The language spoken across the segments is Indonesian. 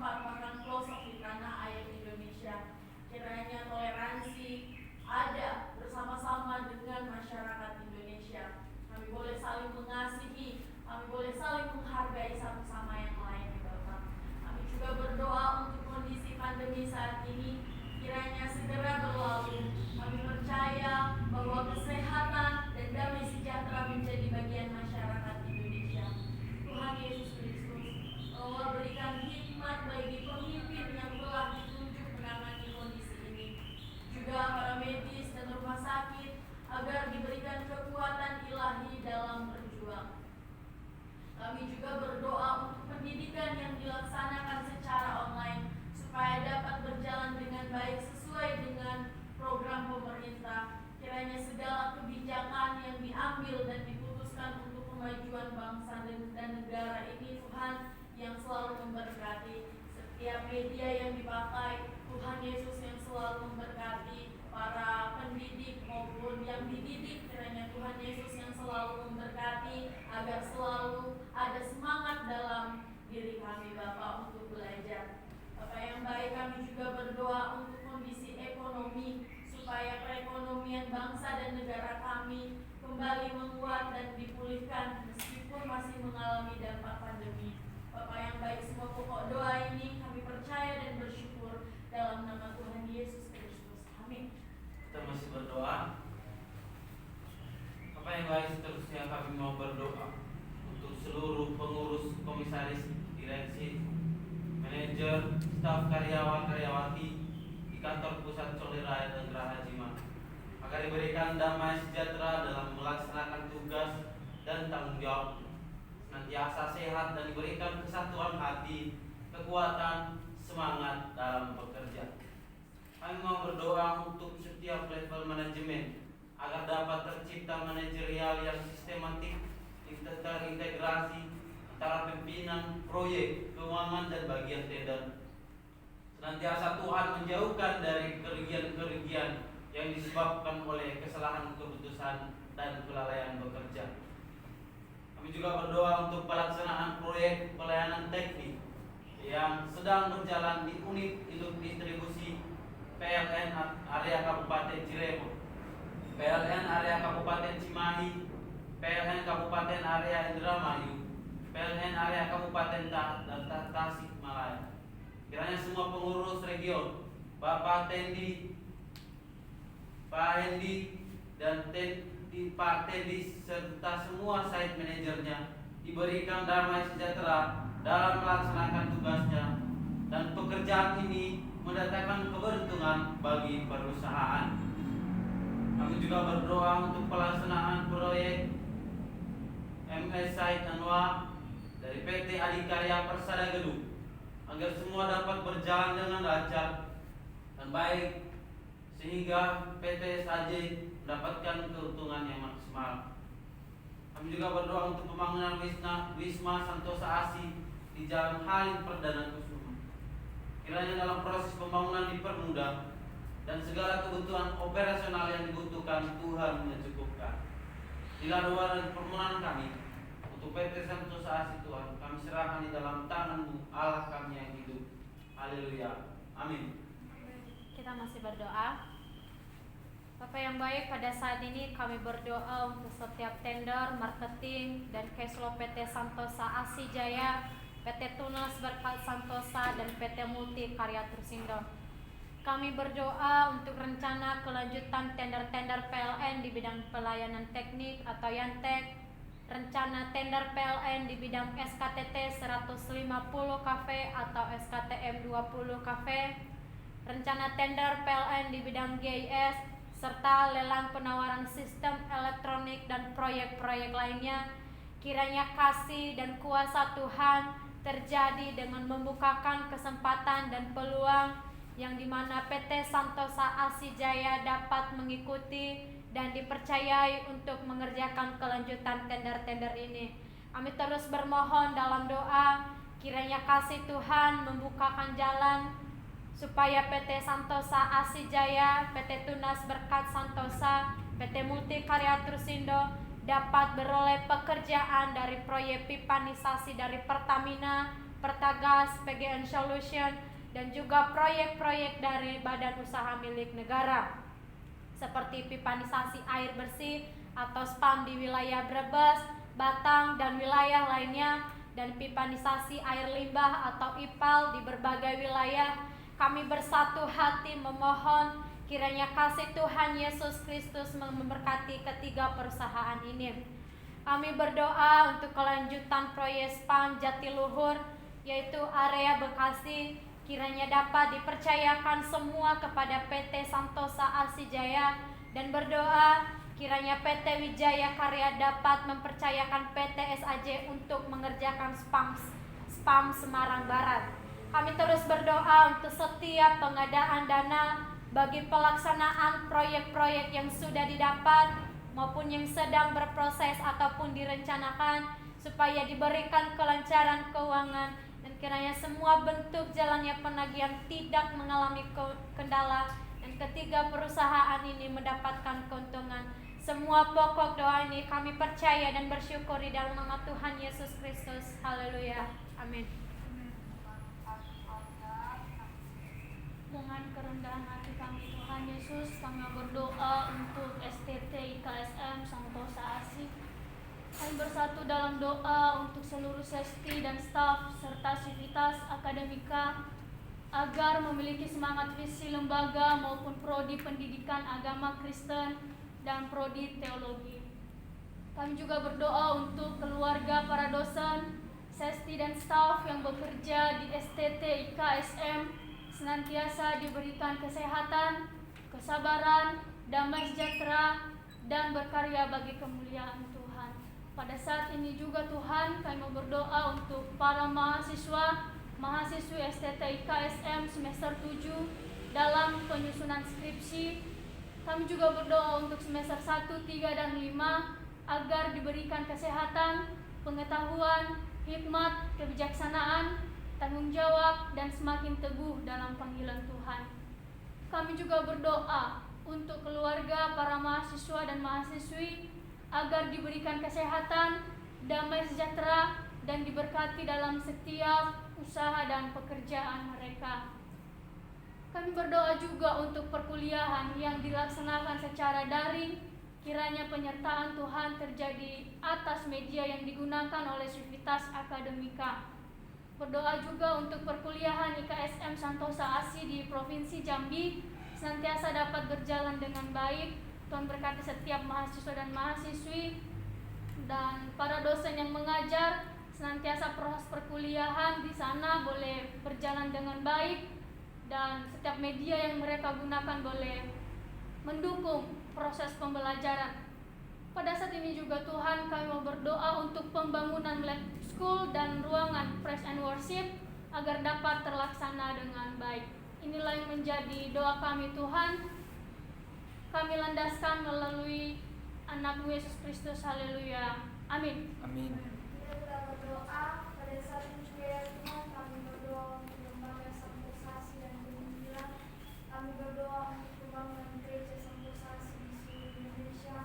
tempat makan pelosok di tanah air Indonesia. Kiranya toleransi ada bersama-sama dengan masyarakat Indonesia. Kami boleh saling mengasihi, kami boleh saling menghargai satu sama yang lain, Bapak. Kami juga berdoa untuk kondisi pandemi saat ini, kiranya segera berlalu. Kami percaya bahwa kesehatan dan damai sejahtera menjadi bagian masyarakat Indonesia. Tuhan Yesus Kristus, Allah berikan hikmat bagi pemimpin yang telah ditunjuk menangani kondisi ini. Juga para medis dan rumah sakit, agar diberikan kekuatan ilahi dalam berjuang. Kami juga berdoa untuk pendidikan yang dilaksanakan secara online, supaya dapat berjalan dengan baik sesuai dengan program pemerintah. Kiranya segala kebijakan yang diambil dan diputuskan untuk kemajuan bangsa dan negara ini, Tuhan, yang selalu memberkati setiap media yang dipakai. Tuhan Yesus yang selalu memberkati para pendidik maupun yang dididik. Kiranya Tuhan Yesus yang selalu memberkati agar selalu ada semangat dalam diri kami, Bapak, untuk belajar. Bapak yang baik, kami juga berdoa untuk kondisi ekonomi, supaya perekonomian bangsa dan negara kami kembali menguat dan dipulihkan meskipun masih mengalami dampak pandemi. Bapak yang baik, semua pokok doa ini kami percaya dan bersyukur dalam nama Tuhan Yesus Kristus. Amin. Kita masih berdoa. Bapak yang baik, seterusnya kami mau berdoa untuk seluruh pengurus, komisaris, direksi, manajer, staf, karyawan, karyawati di kantor pusat Soliraya dan Geraha Jima, agar diberikan damai sejahtera dalam melaksanakan tugas dan tanggung jawab, senantiasa sehat dan diberikan kesatuan hati, kekuatan, semangat dalam bekerja. Kami mau berdoa untuk setiap level manajemen agar dapat tercipta manajerial yang sistematik, terintegrasi antara pimpinan, proyek, keuangan, dan bagian tender. Senantiasa Tuhan menjauhkan dari kerugian-kerugian yang disebabkan oleh kesalahan keputusan dan kelalaian bekerja. Kami juga berdoa untuk pelaksanaan proyek pelayanan teknik yang sedang berjalan di unit induk distribusi PLN area Kabupaten Cirebon, PLN area Kabupaten Cimahi, PLN Kabupaten area Indramayu, PLN area Kabupaten Tasikmalaya. Kiranya semua pengurus region, Bapak Tendi, Pak Hendi, dan Pak Tendi serta semua site manajernya diberikan damai sejahtera dalam melaksanakan tugasnya, dan pekerjaan ini mendatangkan keberuntungan bagi perusahaan. Kami juga berdoa untuk pelaksanaan proyek MS Site Anwa dari PT Adikarya Persada Gedung, agar semua dapat berjalan dengan lancar dan baik, sehingga PT SAJ mendapatkan keuntungan yang maksimal. Kami juga berdoa untuk pembangunan Wisma Santosa ASI di Jalan Halim Perdana Kusuma. Kiranya dalam proses pembangunan dipermudah dan segala kebutuhan operasional yang dibutuhkan Tuhan mencukupkan. Inilah doa dan permohonan kami untuk PT Santosa ASI, Tuhan, kami serahkan di dalam tangan-Mu, Allah kami yang hidup. Haleluya. Amin. Kita masih berdoa. Bapak yang baik, pada saat ini kami berdoa untuk setiap tender, marketing, dan cashflow PT Santosa ASI Jaya, PT Tunas Berkat Santosa, dan PT Multi Karya Trusindo. Kami berdoa untuk rencana kelanjutan tender-tender PLN di bidang pelayanan teknik atau Yantek, rencana tender PLN di bidang SKTT 150 KV atau SKTM 20 KV, rencana tender PLN di bidang GIS, serta lelang penawaran sistem elektronik dan proyek-proyek lainnya. Kiranya kasih dan kuasa Tuhan terjadi dengan membukakan kesempatan dan peluang yang dimana PT Santosa ASI Jaya dapat mengikuti dan dipercayai untuk mengerjakan kelanjutan tender-tender ini. Kami terus bermohon dalam doa, kiranya kasih Tuhan membukakan jalan supaya PT Santosa ASI Jaya, PT Tunas Berkat Santosa, PT Multi Karya Trusindo dapat beroleh pekerjaan dari proyek pipanisasi dari Pertamina, Pertagas, PGN Solution, dan juga proyek-proyek dari badan usaha milik negara seperti pipanisasi air bersih atau SPAM di wilayah Brebes, Batang, dan wilayah lainnya, dan pipanisasi air limbah atau IPAL di berbagai wilayah. Kami bersatu hati memohon kiranya kasih Tuhan Yesus Kristus memberkati ketiga perusahaan ini. Kami berdoa untuk kelanjutan proyek SPAM Jatiluhur, yaitu area Bekasi, kiranya dapat dipercayakan semua kepada PT Santosa Asijaya, dan berdoa kiranya PT Wijaya Karya dapat mempercayakan PT SAJ untuk mengerjakan SPAM Semarang Barat. Kami terus berdoa untuk setiap pengadaan dana bagi pelaksanaan proyek-proyek yang sudah didapat maupun yang sedang berproses ataupun direncanakan, supaya diberikan kelancaran keuangan, dan kiranya semua bentuk jalannya penagihan tidak mengalami kendala, dan ketiga perusahaan ini mendapatkan keuntungan. Semua pokok doa ini kami percaya dan bersyukur di dalam nama Tuhan Yesus Kristus. Haleluya. Amin. Dengan kerendahan hati kami Tuhan Yesus, kami berdoa untuk STT IKSM Santosa ASI. Kami bersatu dalam doa untuk seluruh sesti dan staf serta sivitas akademika agar memiliki semangat visi lembaga maupun prodi pendidikan agama Kristen dan prodi teologi. Kami juga berdoa untuk keluarga para dosen, sesti dan staf yang bekerja di STT IKSM senantiasa diberikan kesehatan, kesabaran, damai sejahtera, dan berkarya bagi kemuliaan Tuhan. Pada saat ini juga Tuhan, kami mau berdoa untuk para mahasiswi STT IKSM semester 7 dalam penyusunan skripsi. Kami juga berdoa untuk semester 1, 3, dan 5 agar diberikan kesehatan, pengetahuan, hikmat, kebijaksanaan, tanggung jawab, dan semakin teguh dalam panggilan Tuhan. Kami juga berdoa untuk keluarga para mahasiswa dan mahasiswi agar diberikan kesehatan, damai sejahtera, dan diberkati dalam setiap usaha dan pekerjaan mereka. Kami berdoa juga untuk perkuliahan yang dilaksanakan secara daring, kiranya penyertaan Tuhan terjadi atas media yang digunakan oleh Sivitas Akademika. Berdoa juga untuk perkuliahan IKSM Santosa ASI di Provinsi Jambi senantiasa dapat berjalan dengan baik. Tuhan berkati setiap mahasiswa dan mahasiswi, dan para dosen yang mengajar senantiasa proses perkuliahan di sana boleh berjalan dengan baik, dan setiap media yang mereka gunakan boleh mendukung proses pembelajaran. Pada saat ini juga Tuhan, kami mau berdoa untuk pembangunan lab school dan ruangan praise and worship agar dapat terlaksana dengan baik. Inilah yang menjadi doa kami Tuhan. Kami landaskan melalui anak-Mu Yesus Kristus. Haleluya. Amin. Amin. Kita sudah berdoa pada saat ini juga ya Tuhan, kami berdoa untuk lembaga Santosa dan Penginjilan. Kami berdoa untuk pembangunan gereja Santosa di seluruh Indonesia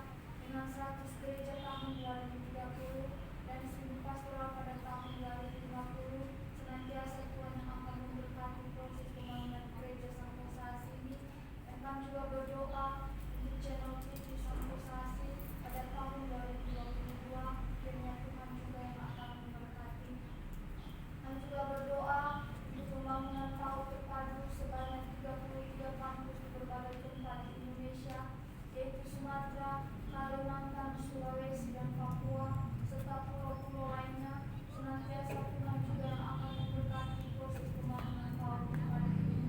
dengan 100 gereja tahun 2030 dan 1000 pastoral pada tahun 2050. Senantiasa Tuhan yang akan memberkati proses pembangunan gereja Santosa ini. Dan kami juga berdoa untuk channel TV Santosa pada tahun 2022. Kiranya Tuhan juga yang akan memberkati. Kami juga berdoa untuk pembangunan PAUD terpadu sebanyak 33 kampus di berbagai tempat di Indonesia, yaitu Sumatera, Kalimantan, Sulawesi, dan Papua, serta pulau-pulau lainnya. Senantiasa Tuhan juga yang akan memberkati proses pembangunan PAUD terpadu ini.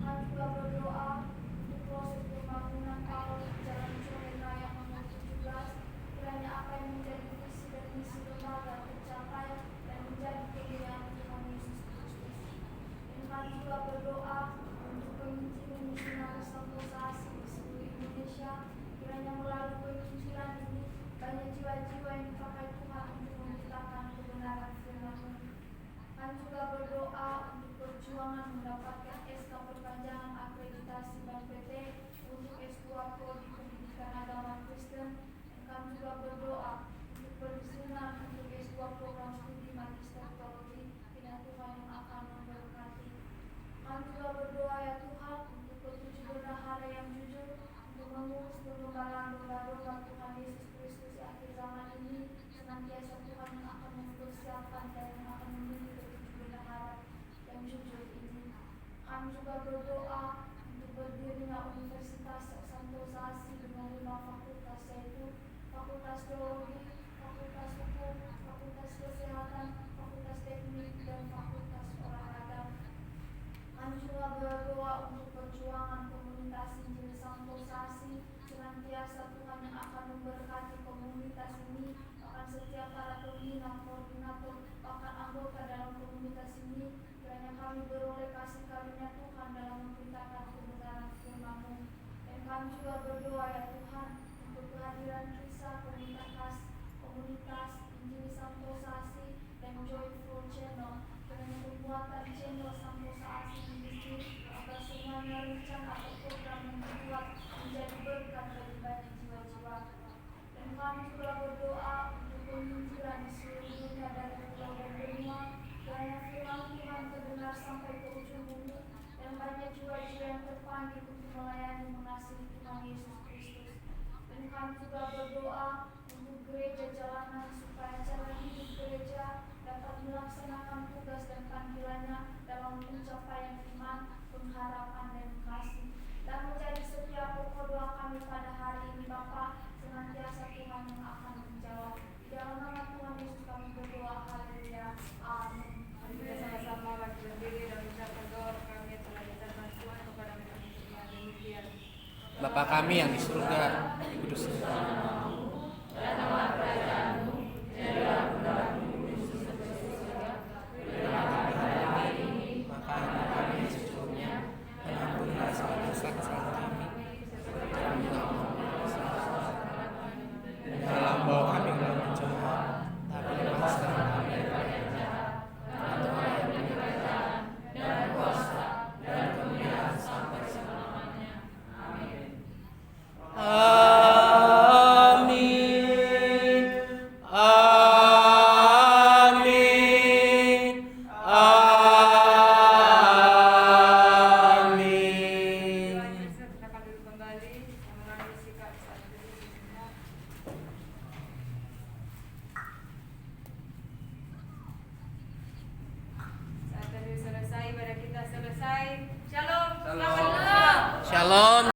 Kami juga berdoa untuk proses pembangunan PAUD di Jalan Colen Raya nomor 17. Kiranya apa yang menjadi visi dan misi lembaga tercapai dan menjadi kemuliaan Tuhan Yesus Kristus. Dan kami juga berdoa untuk penginjilan misionaris Santosa di seluruh Indonesia. Kiranya melalui penginjilan ini banyak jiwa-jiwa yang dipakai Tuhan untuk memberitakan kebenaran firman-Mu. Kami juga berdoa untuk perjuangan mendapatkan SK perpanjangan akreditasi BPT untuk S2 Prodi Pendidikan Agama Kristen. Kami juga berdoa untuk perizinan untuk S2 program studi magister teologi. Kiranya Tuhan juga berdoa untuk berdirinya Universitas Santosa Asi dengan 5 fakultas, yaitu Fakultas Teologi, Fakultas Hukum, Fakultas Kesehatan, Fakultas Teknik, dan Fakultas Olahraga. Kami juga berdoa untuk perjuangan komunitas Injil Santosa Asi, senantiasa Tuhan yang akan memberkati komunitas ini, akan setiap para pembina, koordinator, bahkan anggota dalam komunitas ini. Kiranya kami beroleh kasih karunia Tuhan dalam memberitakan kebenaran firman-Mu. Dan kami juga berdoa ya Tuhan untuk kehadiran kisah komunitas Injil Santosa Asi dan Joyful Channel. Kiranya pembuatan channel Santosa Asi di sini agar semuanya rencana atau program yang dibuat menjadi berkat bagi banyak jiwa-jiwa. Dan kami juga berdoa untuk penginjilan di seluruh dunia dari pulau dan benua. Kiranya firman Tuhan terdengar sampai ke ujung bumi dan banyak jiwa-jiwa yang terpanggil untuk melayani mengasihi Tuhan Yesus Kristus. Dan kami juga berdoa untuk gereja jalanan supaya cara hidup gereja dapat melaksanakan tugas dan panggilannya dalam pencapaian iman, pengharapan, dan kasih. Dan menjadi setiap pokok doa kami pada hari ini Bapa, senantiasa Tuhan yang akan menjawab. Di dalam nama Tuhan Yesus kami berdoa, haleluya, amin. Kita sama-sama bagi berdiri dan ucapkan doa kami telah diserahkan Tuhan kepada kami semua demikian. Bapa kami yang di surga, dikuduskan Namamu, datanglah kerajaanmu, jadilah kehendakmu di seperti di surga. Berilah kami pada hari ini makanan kami yang secukupnya, dan ampunilah segala kesalahan kami, seperti kami mengampuni kesalahan kami. Dan janganlah bawa kami ke dalam pencobaan, tapi lepaskan kami dari yang jahat. Karena Tuhan yang punya kerajaan dan kuasa dan kemuliaan sampai selama-lamanya. Amin. Kita akan duduk kembali mengambil sikap saat berdiri semua. Saat tadi selesai, ibadah kita selesai. Shalom. Shalom.